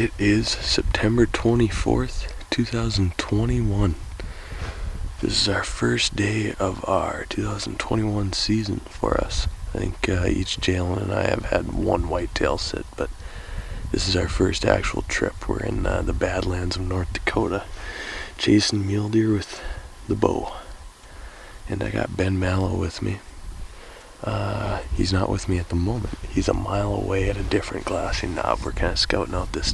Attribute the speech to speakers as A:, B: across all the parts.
A: It is September 24th, 2021. This is our first day of our 2021 season for us. I think each Jalen and I have had one whitetail sit, but this is our first actual trip. We're in the Badlands of North Dakota, chasing mule deer with the bow. And I got Ben Mallow with me. He's not with me at the moment. He's a mile away at a different glassing knob. We're kind of scouting out this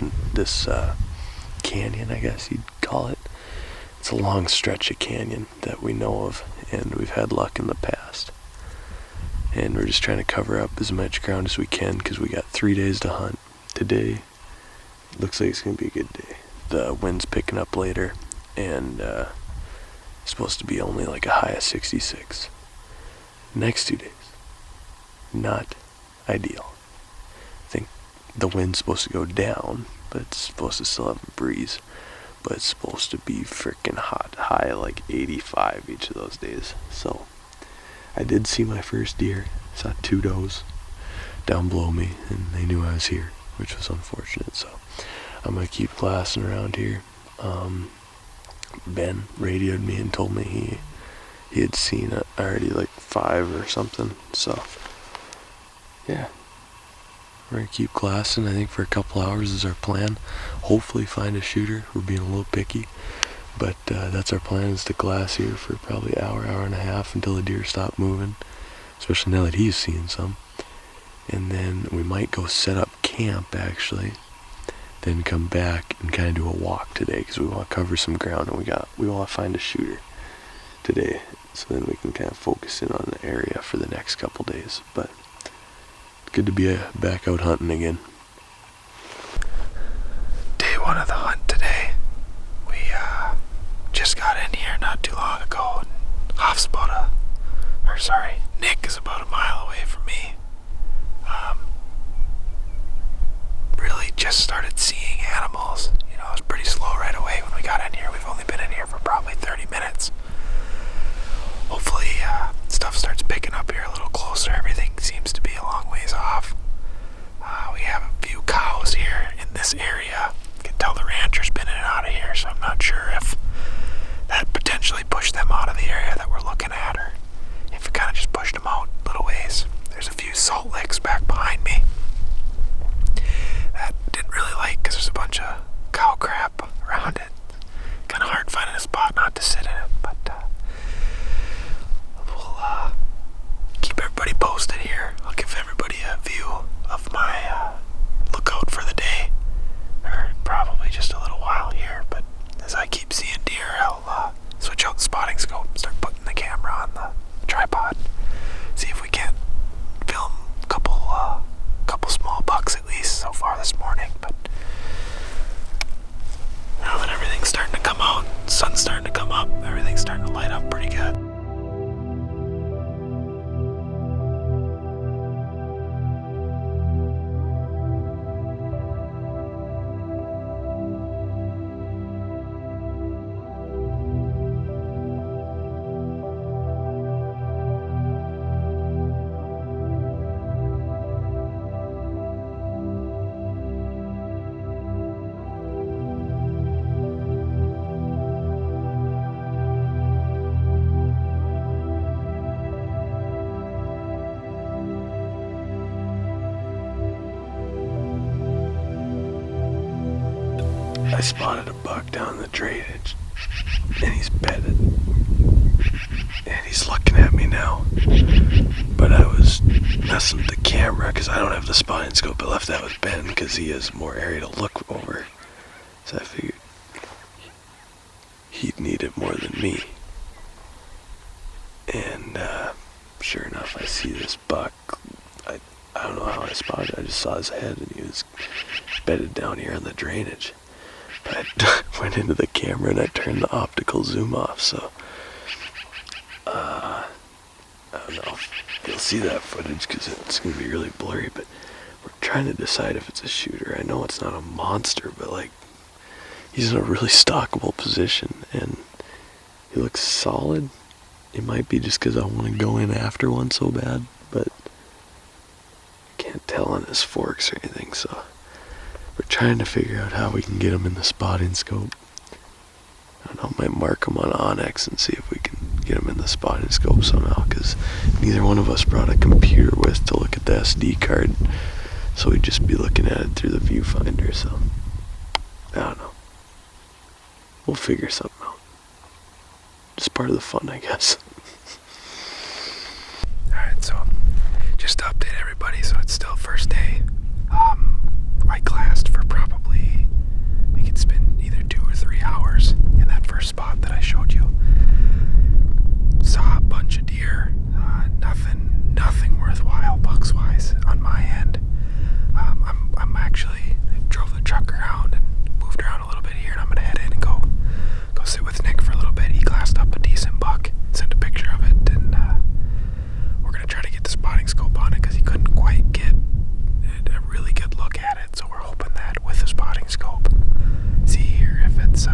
A: canyon, I guess you'd call it. It's a long stretch of canyon that we know of, and we've had luck in the past. And we're just trying to cover up as much ground as we can because we got 3 days to hunt. Today looks like it's going to be a good day. The wind's picking up later, and it's supposed to be only like a high of 66. Next 2 days, not ideal. I think the wind's supposed to go down, but it's supposed to still have a breeze. But it's supposed to be freaking hot, high like 85 each of those days. So I did see my first deer. Saw 2 does down below me, and they knew I was here, which was unfortunate. So I'm gonna keep glassing around here. Ben radioed me and told me he had seen already like 5 or something. So yeah, we're gonna keep glassing. I think for a couple hours is our plan. Hopefully find a shooter. We're being a little picky, but that's our plan, is to glass here for probably an hour and a half until the deer stop moving, especially now that he's seen some. And then we might go set up camp actually, then come back and kind of do a walk today because we want to cover some ground, and we want to find a shooter today, so then we can kind of focus in on the area for the next couple days. But good to be back out hunting again.
B: Day 1 of the hunt today. We just got in here not too long ago. Nick is about a mile away from me. Really just started seeing animals. It was pretty slow right away when we got in here. We've only been in here for probably 30 minutes. Hopefully stuff starts picking up here a little closer. Everything seems to be a long ways off. We have a few cows here in this area. You can tell the rancher's been in and out of here, so I'm not sure if that potentially pushed them out of the area that we're looking at, or if it kind of just pushed them out a little ways. There's a few salt licks back behind me that I didn't really like because there's a bunch of cow crap around it. Kind of hard finding a spot not to sit in it, but we'll keep everybody posted here. I'll give everybody a view of my lookout for the day, or probably just a little while here. But as I keep seeing deer, I'll switch out the spotting scope and start putting the camera on the tripod. See if we can film a couple small bucks at least so far this morning. But now that everything's starting to come out, the sun's starting to come up, everything's starting to light up pretty good.
A: I spotted a buck down the drainage, and he's bedded, and he's looking at me now. But I was messing with the camera because I don't have the spotting scope. I left that with Ben because he has more area to look over, so I figured he'd need it more than me. And sure enough, I see this buck. I don't know how I spotted it. I just saw his head, and he was bedded down here on the drainage. But I went into the camera and I turned the optical zoom off, so I don't know if you'll see that footage because it's going to be really blurry, but we're trying to decide if it's a shooter. I know it's not a monster, but like, he's in a really stockable position and he looks solid. It might be just because I want to go in after one so bad, but I can't tell on his forks or anything, so we're trying to figure out how we can get them in the spotting scope. I don't know, might mark them on Onyx and see if we can get them in the spotting scope somehow, because neither one of us brought a computer with to look at the SD card, so we'd just be looking at it through the viewfinder. So I don't know, we'll figure something out. Just part of the fun, I guess.
B: Alright, so just to update everybody, so it's still first day. I glassed for probably, I think it's been either 2 or 3 hours in that first spot that I showed you. Saw a bunch of deer, nothing worthwhile bucks wise on my end. I'm actually, I drove the truck around and moved around a little bit here, and I'm gonna head in and go sit with Nick for a little bit. He glassed up a decent buck, sent a picture of it, and we're gonna try to get the spotting scope on it because he couldn't quite get a really good look at it. So we're hoping that with the spotting scope, see here if it's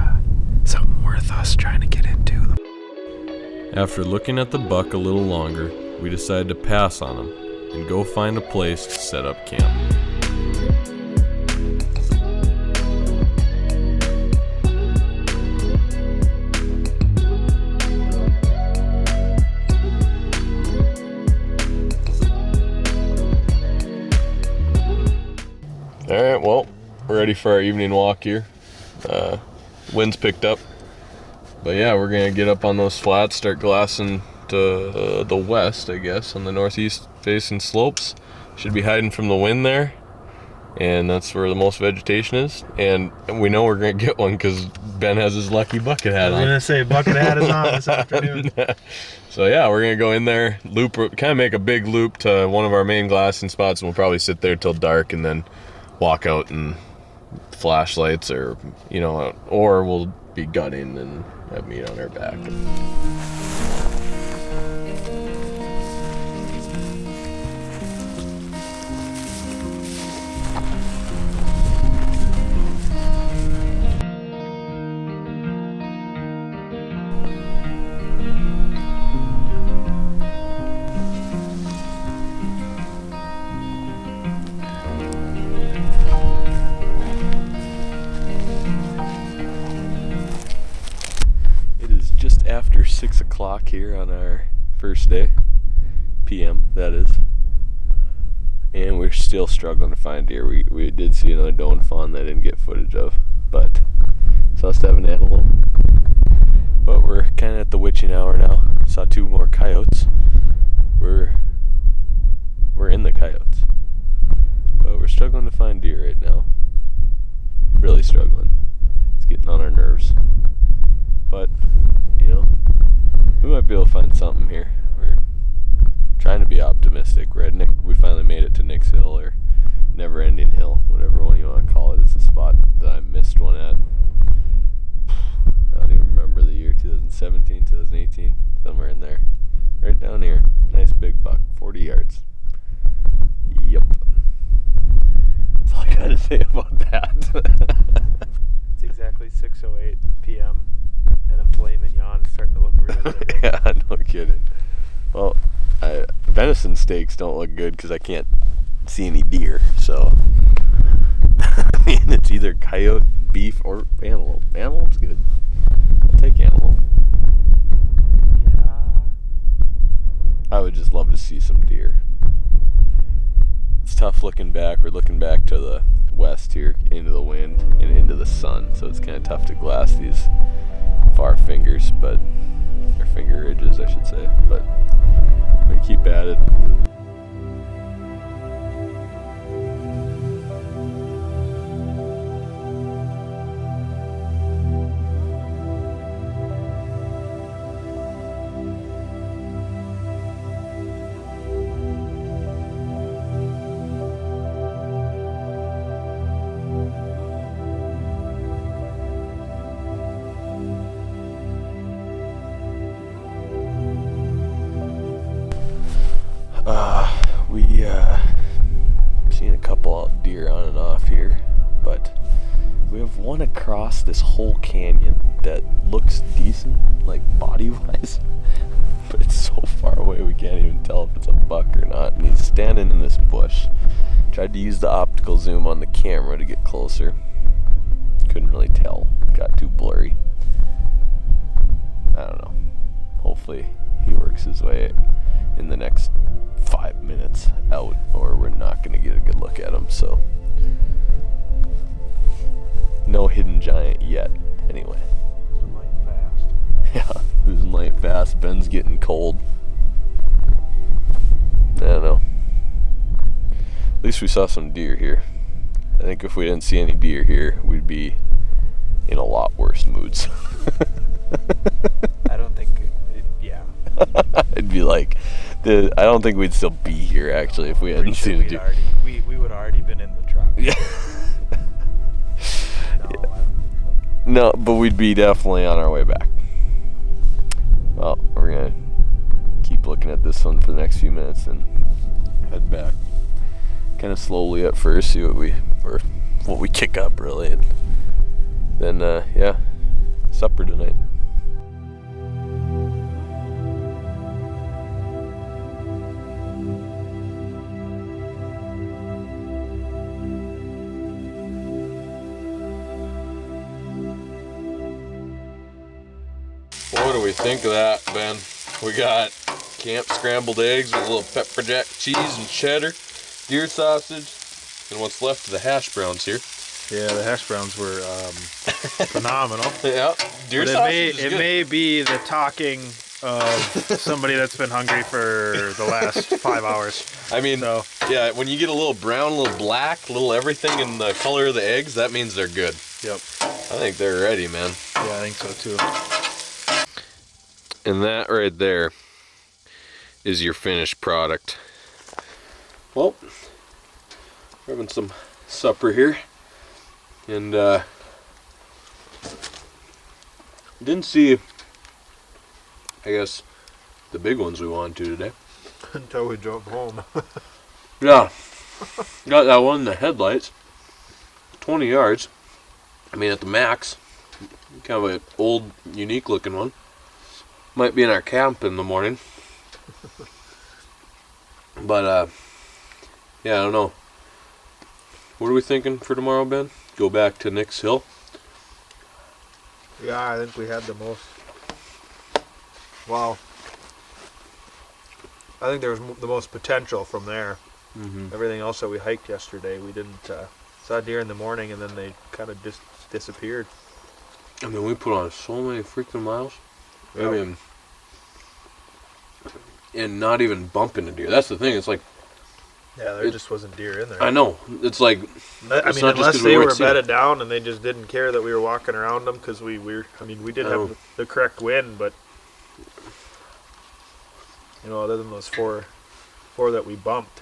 B: something worth us trying to get into.
C: After looking at the buck a little longer, we decided to pass on him and go find a place to set up camp.
A: Alright, well, we're ready for our evening walk here. Wind's picked up. But yeah, we're going to get up on those flats, start glassing to the west, I guess, on the northeast facing slopes. Should be hiding from the wind there. And that's where the most vegetation is. And we know we're going to get one because Ben has his lucky bucket hat on.
B: I was going to say, bucket hat is on this afternoon.
A: So yeah, we're going to go in there, loop, kind of make a big loop to one of our main glassing spots, and we'll probably sit there till dark and then walk out and flashlights, or or we'll be gutting and have meat on our back. After 6 o'clock here on our first day, PM that is, and we're still struggling to find deer. We did see another doe and fawn that I didn't get footage of, but saw us have an antelope. But we're kind of at the witching hour now. Saw 2 more coyotes. We're in the coyotes, but we're struggling to find deer right now. Really struggling. It's getting on our nerves. But we might be able to find something here. We're trying to be optimistic. We finally made it to Nick's Hill, or Never Ending Hill, whatever one you want to call it. It's a spot that I missed one at. I don't even remember the year, 2017, 2018, somewhere in there. Right down here. Nice big buck, 40 yards. Yep. That's all I gotta say about that.
D: It's exactly 6:08 p.m. and a filet mignon is starting to look really good.
A: Yeah, no kidding. Well, venison steaks don't look good because I can't see any deer, so I mean, it's either coyote, beef, or antelope. Antelope's good. I'll take antelope.
D: Yeah.
A: I would just love to see some deer. It's tough looking back. We're looking back to the west here, into the wind and into the sun, so it's kind of tough to glass these far fingers, or finger ridges, I should say. But we keep at it. Seen a couple deer on and off here, but we have one across this whole canyon that looks decent, like body-wise, but it's so far away we can't even tell if it's a buck or not, and he's standing in this bush Tried to use the optical zoom on the camera to get closer. Couldn't really tell. Got too blurry. I don't know. Hopefully he works his way in the next 5 minutes out, or we're not going to get a good look at him. So no hidden giant yet anyway.
B: Losing light fast.
A: Yeah, losing light fast. Ben's getting cold. I don't know. At least we saw some deer here. I think if we didn't see any deer here, we'd be in a lot worse moods.
B: I don't think yeah.
A: It'd be like, I don't think we'd still be here actually if we hadn't seen a deer.
B: We would have already been in the truck.
A: Yeah.
B: No, I don't think so.
A: No, but we'd be definitely on our way back. Well, we're gonna keep looking at this one for the next few minutes and head back. Kind of slowly at first, see what we kick up really, and then yeah, supper tonight.
C: What do we think of that, Ben? We got camp scrambled eggs with a little pepper jack cheese and cheddar, deer sausage, and what's left of the hash browns here.
B: Yeah, the hash browns were phenomenal.
C: Yeah, deer
B: But
C: sausage is
B: it
C: good.
B: may be the talking of somebody that's been hungry for the last 5 hours.
C: I mean,
B: So
C: yeah, when you get a little brown, a little black, a little everything in the color of the eggs, that means they're good.
B: yep,
C: I think they're ready, man.
B: yeah, I think so too.
C: And that right there is your finished product. Well, we're having some supper here, and didn't see, I guess, the big ones we wanted to today.
B: Until we drove home.
A: Yeah, got that one in the headlights. 20 yards. I mean, at the max. Kind of an old, unique looking one. Might be in our camp in the morning. But, yeah, I don't know. What are we thinking for tomorrow, Ben? Go back to Nick's Hill?
B: Yeah, I think we had the most. Wow. I think there was the most potential from there.
A: Mm-hmm.
B: Everything else that we hiked yesterday, we didn't saw deer in the morning, and then they kind of just disappeared.
A: I mean, we put on so many freaking miles.
B: Yep.
A: I mean, and not even bumping a deer. That's the thing. It's like,
B: Yeah, there just wasn't deer in there.
A: I know. It's like,
B: I
A: it's
B: mean,
A: not just
B: unless
A: 'cause we
B: they
A: weren't
B: were
A: seeing
B: bedded down and they just didn't care that we were walking around them, because we did
A: Oh.
B: have the correct wind, but you know, other than those four that we bumped,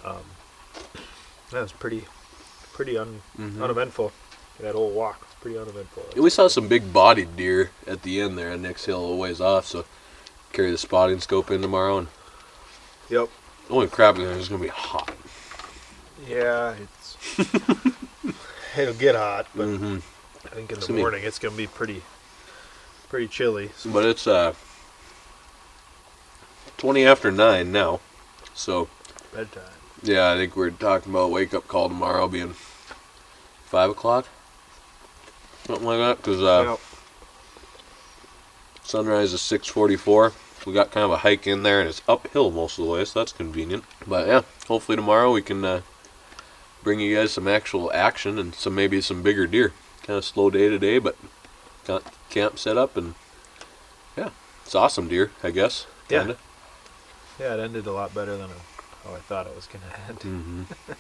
B: that was pretty uneventful. That whole walk was pretty uneventful.
A: we saw some big-bodied deer at the end there at Nick's Hill, a ways off. So carry the spotting scope in tomorrow. And
B: Yep.
A: holy crap, it's gonna be hot.
B: Yeah, it'll get hot, but
A: Mm-hmm.
B: I think in
A: It's
B: the
A: gonna be-
B: morning it's gonna be pretty chilly. So
A: But it's 20 after 9 now. So
B: bedtime.
A: yeah, I think we're talking about wake-up call tomorrow being 5 o'clock, something like that. Because
B: Yep.
A: sunrise is 6:44. We got kind of a hike in there, and it's uphill most of the way, so that's convenient. But yeah, hopefully tomorrow we can bring you guys some actual action and maybe some bigger deer. Kind of slow day today, but got camp set up, and yeah, it's awesome deer, I guess.
B: Yeah.
A: Kinda.
B: Yeah, it ended a lot better than how I thought it was gonna end.
A: Mm-hmm.